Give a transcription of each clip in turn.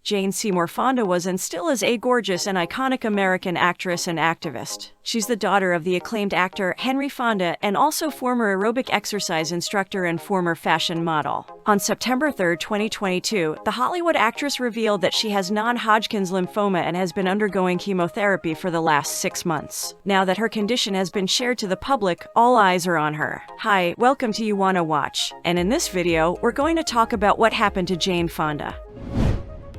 Jane Seymour Fonda was and still is a gorgeous and iconic American actress and activist. She's the daughter of the acclaimed actor Henry Fonda and also former aerobic exercise instructor and former fashion model. On September 3, 2022, the Hollywood actress revealed that she has non-Hodgkin's lymphoma and has been undergoing chemotherapy for the last 6 months. Now that her condition has been shared to the public, all eyes are on her. Hi, welcome to YouWannaWatch, and in this video, we're going to talk about what happened to Jane Fonda.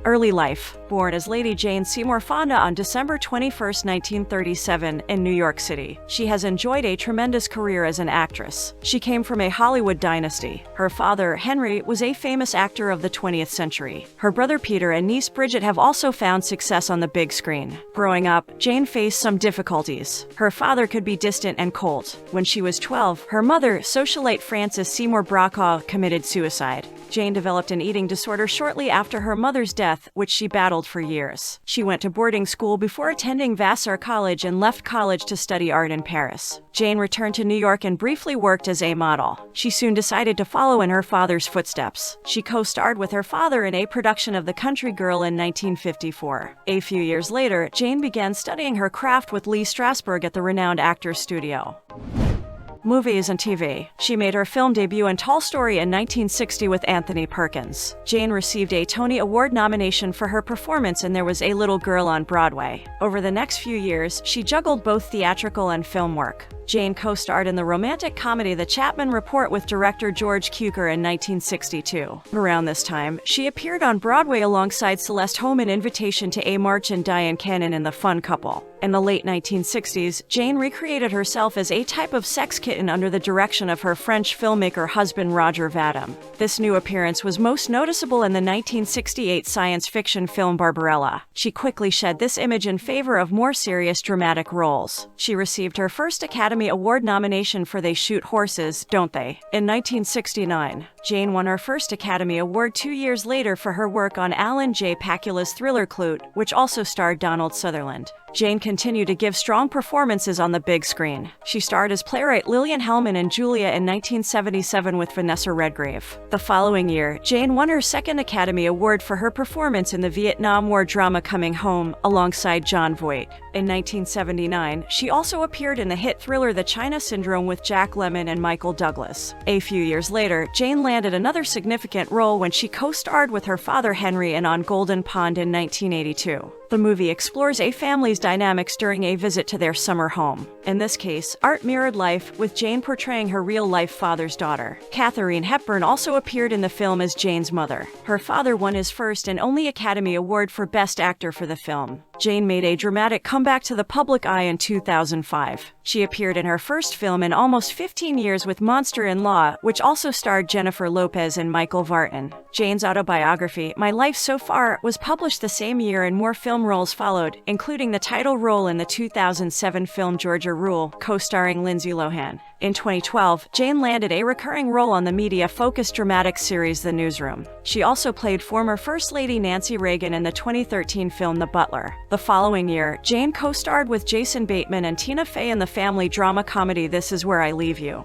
Early life. Born as Lady Jane Seymour Fonda on December 21, 1937, in New York City, she has enjoyed a tremendous career as an actress. She came from a Hollywood dynasty. Her father, Henry, was a famous actor of the 20th century. Her brother Peter and niece Bridget have also found success on the big screen. Growing up, Jane faced some difficulties. Her father could be distant and cold. When she was 12, her mother, socialite Frances Seymour Fonda, committed suicide. Jane developed an eating disorder shortly after her mother's death, which she battled for years. She went to boarding school before attending Vassar College and left college to study art in Paris. Jane returned to New York and briefly worked as a model. She soon decided to follow in her father's footsteps. She co-starred with her father in a production of The Country Girl in 1954. A few years later, Jane began studying her craft with Lee Strasberg at the renowned Actors Studio. Movies and TV. She made her film debut in Tall Story in 1960 with Anthony Perkins. Jane received a Tony Award nomination for her performance in There Was a Little Girl on Broadway. Over the next few years, she juggled both theatrical and film work. Jane co-starred in the romantic comedy The Chapman Report with director George Cukor in 1962. Around this time, she appeared on Broadway alongside Celeste Holm in Invitation to 𝗪𝗪 and Diane Cannon in The Fun Couple. In the late 1960s, Jane recreated herself as a type of sex kitten under the direction of her French filmmaker husband Roger Vadim. This new appearance was most noticeable in the 1968 science fiction film Barbarella. She quickly shed this image in favor of more serious dramatic roles. She received her first Academy Award nomination for They Shoot Horses, Don't They? In 1969. Jane won her first Academy Award 2 years later for her work on Alan J. Pakula's thriller Klute, which also starred Donald Sutherland. Jane continued to give strong performances on the big screen. She starred as playwright Lillian Hellman in Julia in 1977 with Vanessa Redgrave. The following year, Jane won her second Academy Award for her performance in the Vietnam War drama Coming Home, alongside Jon Voight. In 1979, she also appeared in the hit thriller The China Syndrome with Jack Lemmon and Michael Douglas. A few years later, Jane landed another significant role when she co-starred with her father Henry in On Golden Pond in 1982. The movie explores a family's dynamics during a visit to their summer home. In this case, art mirrored life, with Jane portraying her real-life father's daughter. Katharine Hepburn also appeared in the film as Jane's mother. Her father won his first and only Academy Award for Best Actor for the film. Jane made a dramatic comeback to the public eye in 2005. She appeared in her first film in almost 15 years with Monster-in-Law, which also starred Jennifer Lopez and Michael Vartan. Jane's autobiography, My Life So Far, was published the same year and more film roles followed, including the title role in the 2007 film Georgia Rule, co-starring Lindsay Lohan. In 2012, Jane landed a recurring role on the media-focused dramatic series The Newsroom. She also played former First Lady Nancy Reagan in the 2013 film The Butler. The following year, Jane co-starred with Jason Bateman and Tina Fey in the family drama comedy This Is Where I Leave You.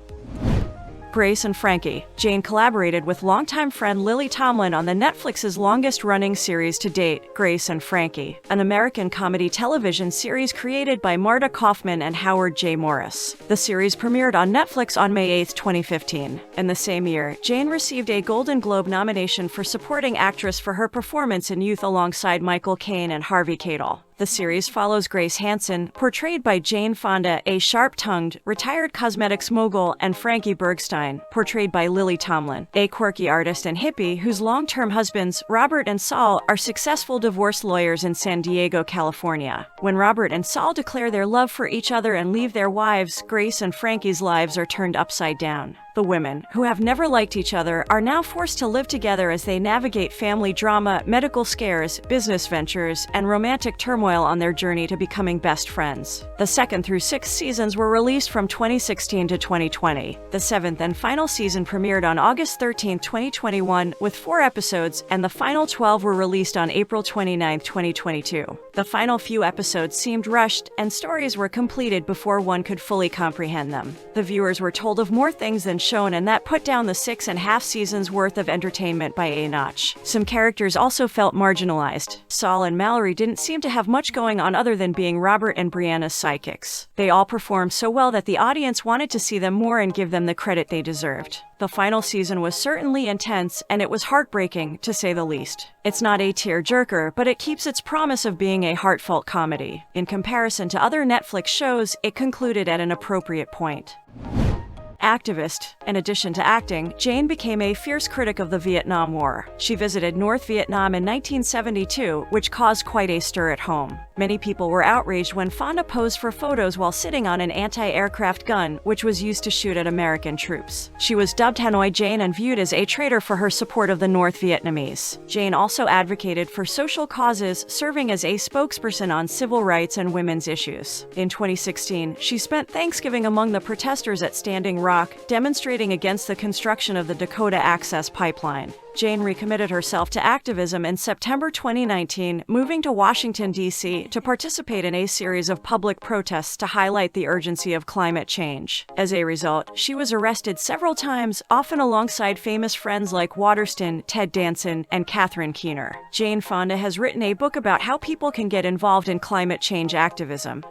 Grace and Frankie. Jane collaborated with longtime friend Lily Tomlin on the Netflix's longest-running series to date, Grace and Frankie, an American comedy television series created by Marta Kaufman and Howard J. Morris. The series premiered on Netflix on May 8, 2015. In the same year, Jane received a Golden Globe nomination for supporting actress for her performance in Youth alongside Michael Caine and Harvey Keitel. The series follows Grace Hansen, portrayed by Jane Fonda, a sharp-tongued, retired cosmetics mogul, and Frankie Bergstein, portrayed by Lily Tomlin, a quirky artist and hippie whose long-term husbands, Robert and Saul, are successful divorce lawyers in San Diego, California. When Robert and Saul declare their love for each other and leave their wives, Grace and Frankie's lives are turned upside down. The women, who have never liked each other, are now forced to live together as they navigate family drama, medical scares, business ventures, and romantic turmoil on their journey to becoming best friends. The 2nd through 6th seasons were released from 2016 to 2020. The 7th and final season premiered on August 13, 2021, with 4 episodes, and the final 12 were released on April 29, 2022. The final few episodes seemed rushed, and stories were completed before one could fully comprehend them. The viewers were told of more things than shown, and that put down the 6.5 seasons worth of entertainment by a notch. Some characters also felt marginalized. Saul and Mallory didn't seem to have much going on other than being Robert and Brianna's sidekicks. They all performed so well that the audience wanted to see them more and give them the credit they deserved. The final season was certainly intense, and it was heartbreaking, to say the least. It's not a tear-jerker, but it keeps its promise of being a heartfelt comedy. In comparison to other Netflix shows, it concluded at an appropriate point. Activist. In addition to acting, Jane became a fierce critic of the Vietnam War. She visited North Vietnam in 1972, which caused quite a stir at home. Many people were outraged when Fonda posed for photos while sitting on an anti-aircraft gun, which was used to shoot at American troops. She was dubbed Hanoi Jane and viewed as a traitor for her support of the North Vietnamese. Jane also advocated for social causes, serving as a spokesperson on civil rights and women's issues. In 2016, she spent Thanksgiving among the protesters at Standing Rock, demonstrating against the construction of the Dakota Access Pipeline. Jane recommitted herself to activism in September 2019, moving to Washington, D.C. to participate in a series of public protests to highlight the urgency of climate change. As a result, she was arrested several times, often alongside famous friends like Waterston, Ted Danson, and Catherine Keener. Jane Fonda has written a book about how people can get involved in climate change activism.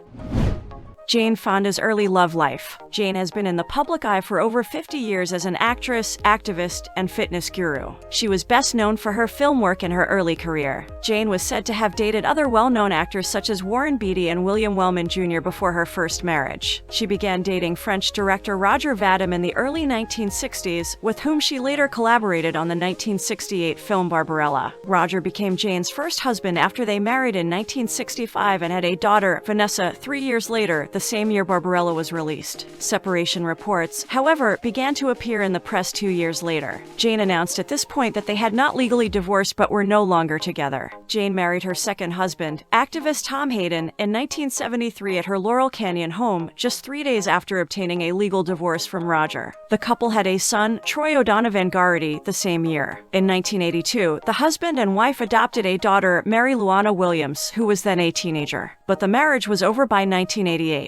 Jane Fonda's early love life. Jane has been in the public eye for over 50 years as an actress, activist, and fitness guru. She was best known for her film work in her early career. Jane was said to have dated other well-known actors such as Warren Beatty and William Wellman Jr. before her first marriage. She began dating French director Roger Vadim in the early 1960s, with whom she later collaborated on the 1968 film Barbarella. Roger became Jane's first husband after they married in 1965 and had a daughter, Vanessa, 3 years later, the same year Barbarella was released. Separation reports, however, began to appear in the press 2 years later. Jane announced at this point that they had not legally divorced but were no longer together. Jane married her second husband, activist Tom Hayden, in 1973 at her Laurel Canyon home, just 3 days after obtaining a legal divorce from Roger. The couple had a son, Troy O'Donovan Garrity, the same year. In 1982, the husband and wife adopted a daughter, Mary Luana Williams, who was then a teenager. But the marriage was over by 1988.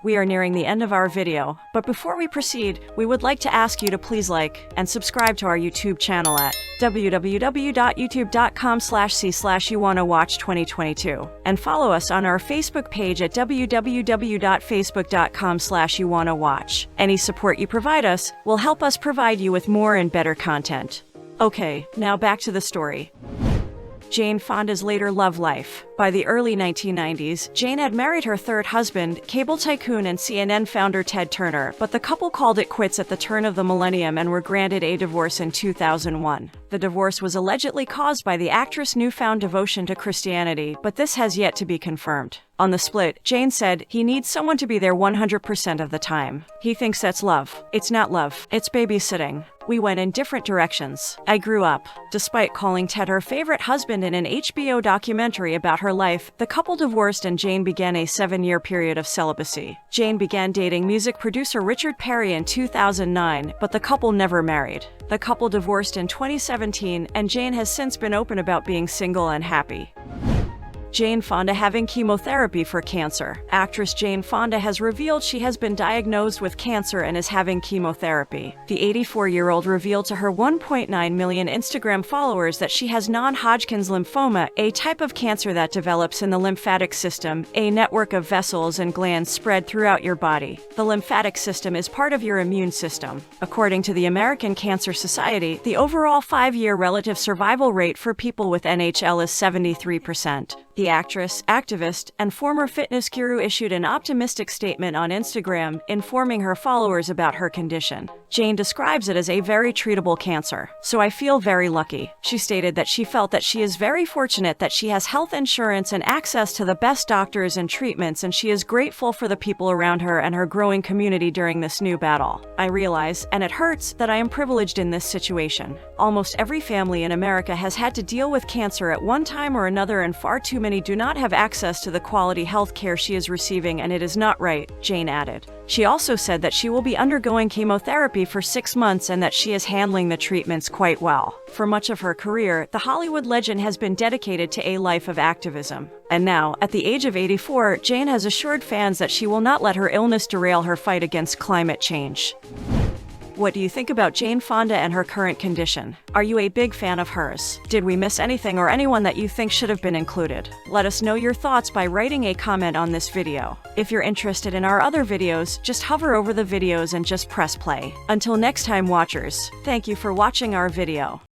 We are nearing the end of our video, but before we proceed, we would like to ask you to please like and subscribe to our YouTube channel at www.youtube.com/c/YouWannaWatch2022 and follow us on our Facebook page at www.facebook.com/YouWannaWatch. Any support you provide us will help us provide you with more and better content. Okay, now back to the story. Jane Fonda's later love life. By the early 1990s, Jane had married her third husband, cable tycoon and CNN founder Ted Turner, but the couple called it quits at the turn of the millennium and were granted a divorce in 2001. The divorce was allegedly caused by the actress' newfound devotion to Christianity, but this has yet to be confirmed. On the split, Jane said, "He needs someone to be there 100% of the time. He thinks that's love. It's not love, it's babysitting. We went in different directions. I grew up." Despite calling Ted her favorite husband in an HBO documentary about her life, the couple divorced and Jane began a 7-year period of celibacy. Jane began dating music producer Richard Perry in 2009, but the couple never married. The couple divorced in 2017, and Jane has since been open about being single and happy. Jane Fonda having chemotherapy for cancer. Actress Jane Fonda has revealed she has been diagnosed with cancer and is having chemotherapy. The 84-year-old revealed to her 1.9 million Instagram followers that she has non-Hodgkin's lymphoma, a type of cancer that develops in the lymphatic system, a network of vessels and glands spread throughout your body. The lymphatic system is part of your immune system. According to the American Cancer Society, the overall 5-year relative survival rate for people with NHL is 73%. The actress, activist, and former fitness guru issued an optimistic statement on Instagram, informing her followers about her condition. Jane describes it as a very treatable cancer. "So I feel very lucky." She stated that she felt that she is very fortunate that she has health insurance and access to the best doctors and treatments, and she is grateful for the people around her and her growing community during this new battle. "I realize, and it hurts, that I am privileged in this situation. Almost every family in America has had to deal with cancer at one time or another, and far too many do not have access to the quality health care she is receiving, and it is not right," Jane added. She also said that she will be undergoing chemotherapy for 6 months and that she is handling the treatments quite well. For much of her career, the Hollywood legend has been dedicated to a life of activism. And now, at the age of 84, Jane has assured fans that she will not let her illness derail her fight against climate change. What do you think about Jane Fonda and her current condition? Are you a big fan of hers? Did we miss anything or anyone that you think should have been included? Let us know your thoughts by writing a comment on this video. If you're interested in our other videos, just hover over the videos and just press play. Until next time, watchers, thank you for watching our video.